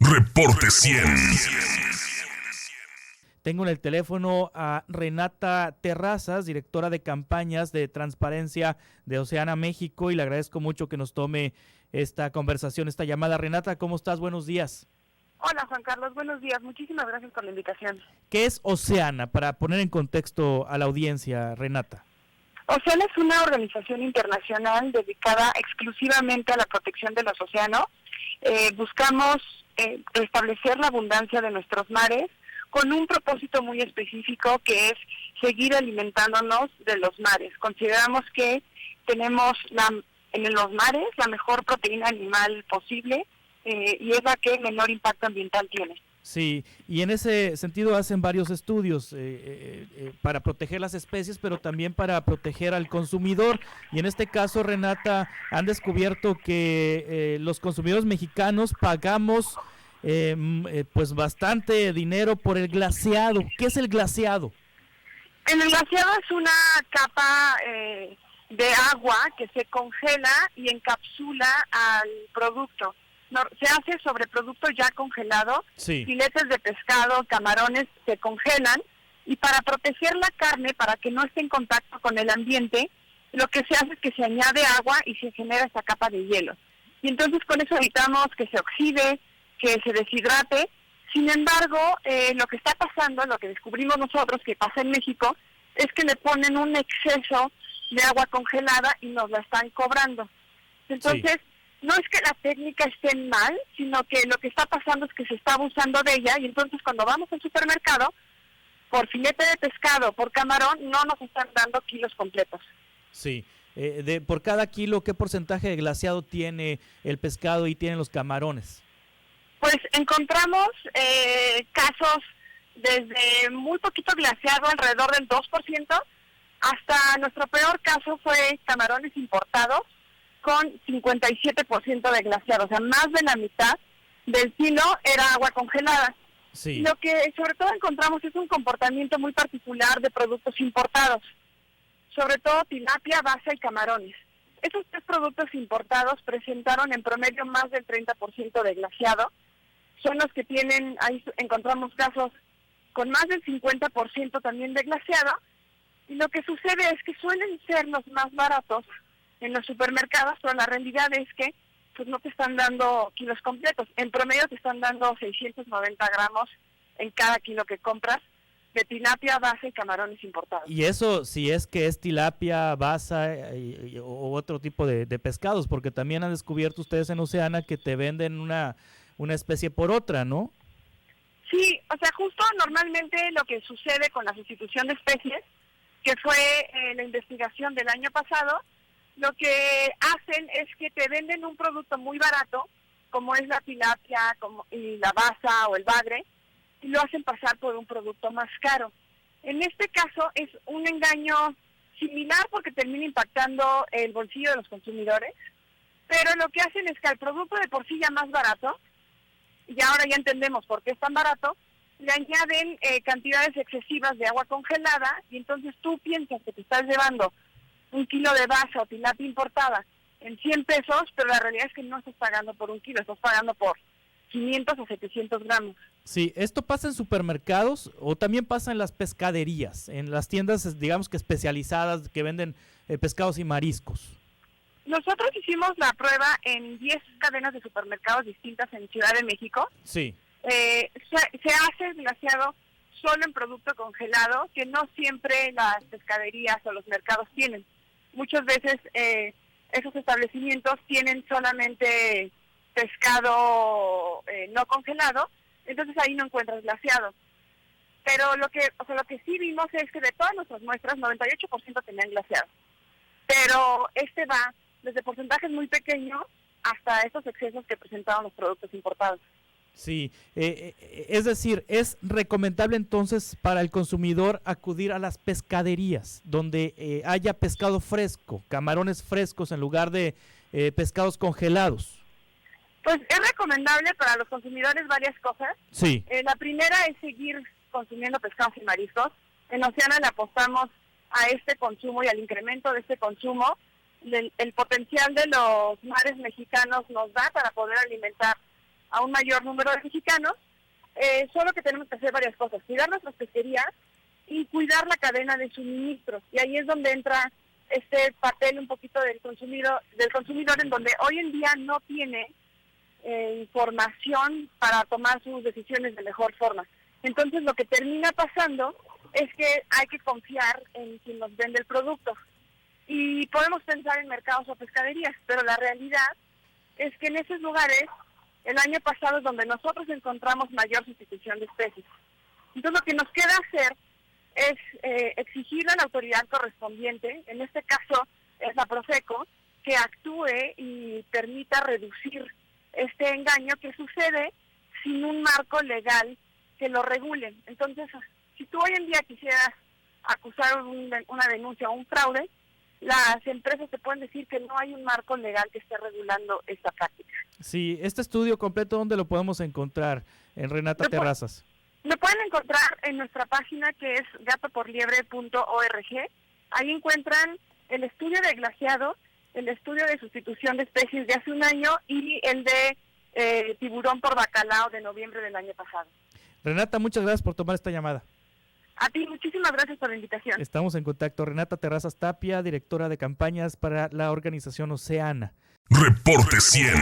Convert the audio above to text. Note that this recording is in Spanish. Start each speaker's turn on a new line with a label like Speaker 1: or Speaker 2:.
Speaker 1: Reporte 100.
Speaker 2: Tengo en el teléfono a Renata Terrazas, directora de campañas de transparencia de Oceana México, y le agradezco mucho que nos tome esta conversación, esta llamada. Renata, ¿cómo estás? Buenos días.
Speaker 3: Hola Juan Carlos, buenos días. Muchísimas gracias por la invitación.
Speaker 2: ¿Qué es Oceana? Para poner en contexto a la audiencia, Renata.
Speaker 3: Oceana es una organización internacional dedicada exclusivamente a la protección de los océanos. Buscamos restablecer la abundancia de nuestros mares con un propósito muy específico, que es seguir alimentándonos de los mares. Consideramos que tenemos en los mares la mejor proteína animal posible y es la que menor impacto ambiental tiene.
Speaker 2: Sí, y en ese sentido hacen varios estudios para proteger las especies, pero también para proteger al consumidor. Y en este caso, Renata, han descubierto que los consumidores mexicanos pagamos pues bastante dinero por el glaseado. ¿Qué es el glaseado?
Speaker 3: El glaseado es una capa de agua que se congela y encapsula al producto. Se hace sobre producto ya congelado,
Speaker 2: sí.
Speaker 3: Filetes de pescado, camarones se congelan, y para proteger la carne, para que no esté en contacto con el ambiente, lo que se hace es que se añade agua y se genera esa capa de hielo. Y entonces con eso evitamos que se oxide, que se deshidrate. Sin embargo, lo que está pasando, lo que descubrimos nosotros que pasa en México, es que le ponen un exceso de agua congelada y nos la están cobrando. Entonces, sí. No es que la técnica esté mal, sino que lo que está pasando es que se está abusando de ella, y entonces cuando vamos al supermercado, por filete de pescado, por camarón, no nos están dando kilos completos.
Speaker 2: Sí, por cada kilo, ¿qué porcentaje de glaseado tiene el pescado y tienen los camarones?
Speaker 3: Pues encontramos casos desde muy poquito glaseado, alrededor del 2%, hasta nuestro peor caso fue camarones importados, con 57% de glaseado, o sea, más de la mitad del kilo era agua congelada.
Speaker 2: Sí.
Speaker 3: Lo que sobre todo encontramos es un comportamiento muy particular de productos importados, sobre todo tilapia, basa y camarones. Esos tres productos importados presentaron en promedio más del 30% de glaseado. Son los que tienen, ahí encontramos casos con más del 50% también de glaseado, y lo que sucede es que suelen ser los más baratos en los supermercados, pero la realidad es que pues no te están dando kilos completos. En promedio te están dando 690 gramos en cada kilo que compras de tilapia, basa y camarones importados.
Speaker 2: Y eso si es que es tilapia, basa o otro tipo de pescados, porque también han descubierto ustedes en Oceana que te venden una especie por otra, ¿no?
Speaker 3: Sí, o sea, justo normalmente lo que sucede con la sustitución de especies, que fue la investigación del año pasado, lo que hacen es que te venden un producto muy barato, como es la tilapia y la basa o el bagre, y lo hacen pasar por un producto más caro. En este caso es un engaño similar porque termina impactando el bolsillo de los consumidores, pero lo que hacen es que al producto de por sí ya más barato, y ahora ya entendemos por qué es tan barato, le añaden cantidades excesivas de agua congelada, y entonces tú piensas que te estás llevando un kilo de basa o tilapia importada en 100 pesos, pero la realidad es que no estás pagando por un kilo, estás pagando por 500 o 700 gramos.
Speaker 2: Sí, ¿esto pasa en supermercados o también pasa en las pescaderías, en las tiendas, digamos que especializadas que venden pescados y mariscos?
Speaker 3: Nosotros hicimos la prueba en 10 cadenas de supermercados distintas en Ciudad de México.
Speaker 2: Sí.
Speaker 3: Se hace el glaseado solo en producto congelado, que no siempre las pescaderías o los mercados tienen. Muchas veces esos establecimientos tienen solamente pescado no congelado, entonces ahí no encuentras glaseado. Pero lo que sí vimos es que de todas nuestras muestras, 98% tenían glaseado. Pero va desde porcentajes muy pequeños hasta esos excesos que presentaban los productos importados.
Speaker 2: Sí, es decir, es recomendable entonces para el consumidor acudir a las pescaderías donde haya pescado fresco, camarones frescos en lugar de pescados congelados.
Speaker 3: Pues es recomendable para los consumidores varias cosas.
Speaker 2: Sí.
Speaker 3: La primera es seguir consumiendo pescados y mariscos. En Oceana le apostamos a este consumo y al incremento de este consumo. El potencial de los mares mexicanos nos da para poder alimentar a un mayor número de mexicanos, solo que tenemos que hacer varias cosas: cuidar nuestras pesquerías y cuidar la cadena de suministros. Y ahí es donde entra este papel un poquito del consumidor, en donde hoy en día no tiene información para tomar sus decisiones de mejor forma. Entonces lo que termina pasando es que hay que confiar en quien nos vende el producto. Y podemos pensar en mercados o pescaderías, pero la realidad es que en esos lugares el año pasado es donde nosotros encontramos mayor sustitución de especies. Entonces lo que nos queda hacer es exigirle a la autoridad correspondiente, en este caso es la Profeco, que actúe y permita reducir este engaño que sucede sin un marco legal que lo regule. Entonces, si tú hoy en día quisieras acusar una denuncia o un fraude, las empresas te pueden decir que no hay un marco legal que esté regulando esta práctica.
Speaker 2: Sí, este estudio completo, ¿dónde lo podemos encontrar? En Renata Terrazas.
Speaker 3: Lo pueden encontrar en nuestra página, que es gatoporliebre.org. Ahí encuentran el estudio de glaciado, el estudio de sustitución de especies de hace un año y el de tiburón por bacalao de noviembre del año pasado.
Speaker 2: Renata, muchas gracias por tomar esta llamada.
Speaker 3: A ti, muchísimas gracias por la invitación.
Speaker 2: Estamos en contacto. Renata Terrazas Tapia, directora de campañas para la organización Oceana.
Speaker 1: Reporte 100.